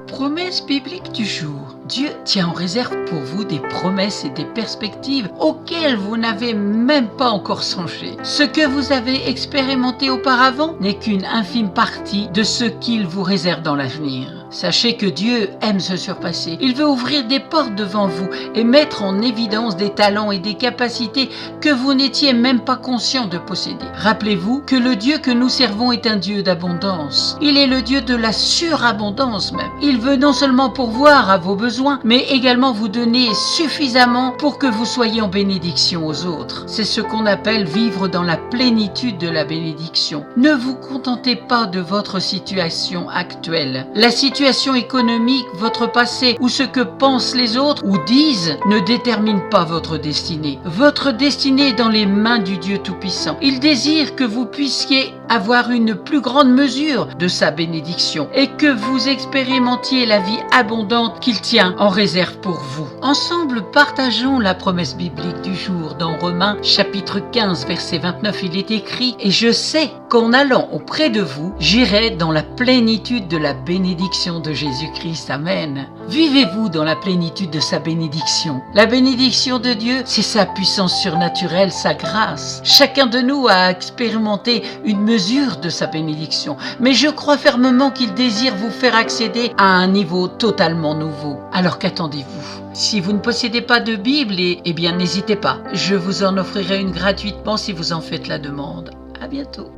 Promesse biblique du jour. Dieu tient en réserve pour vous des promesses et des perspectives auxquelles vous n'avez même pas encore songé. Ce que vous avez expérimenté auparavant n'est qu'une infime partie de ce qu'il vous réserve dans l'avenir. Sachez que Dieu aime se surpasser. Il veut ouvrir des portes devant vous et mettre en évidence des talents et des capacités que vous n'étiez même pas conscient de posséder. Rappelez-vous que le Dieu que nous servons est un Dieu d'abondance. Il est le Dieu de la surabondance même. Il veut non seulement pourvoir à vos besoins, mais également vous donner suffisamment pour que vous soyez en bénédiction aux autres. C'est ce qu'on appelle vivre dans la plénitude de la bénédiction. Ne vous contentez pas de votre situation actuelle. La situation économique, votre passé ou ce que pensent les autres ou disent ne détermine pas votre destinée. Votre destinée est dans les mains du Dieu Tout-Puissant. Il désire que vous puissiez avoir une plus grande mesure de sa bénédiction et que vous expérimentiez la vie abondante qu'il tient en réserve pour vous. Ensemble, partageons la promesse biblique du jour. Dans Romains chapitre 15 verset 29, il est écrit « Et je sais qu'en allant auprès de vous, j'irai dans la plénitude de la bénédiction de Jésus-Christ. » Amen. Vivez-vous dans la plénitude de sa bénédiction. La bénédiction de Dieu, c'est sa puissance surnaturelle, sa grâce. Chacun de nous a expérimenté une mesure de sa bénédiction, mais je crois fermement qu'il désire vous faire accéder à un niveau totalement nouveau. Alors qu'attendez-vous? Si vous ne possédez pas de Bible, eh bien n'hésitez pas. Je vous en offrirai une gratuitement si vous en faites la demande. À bientôt.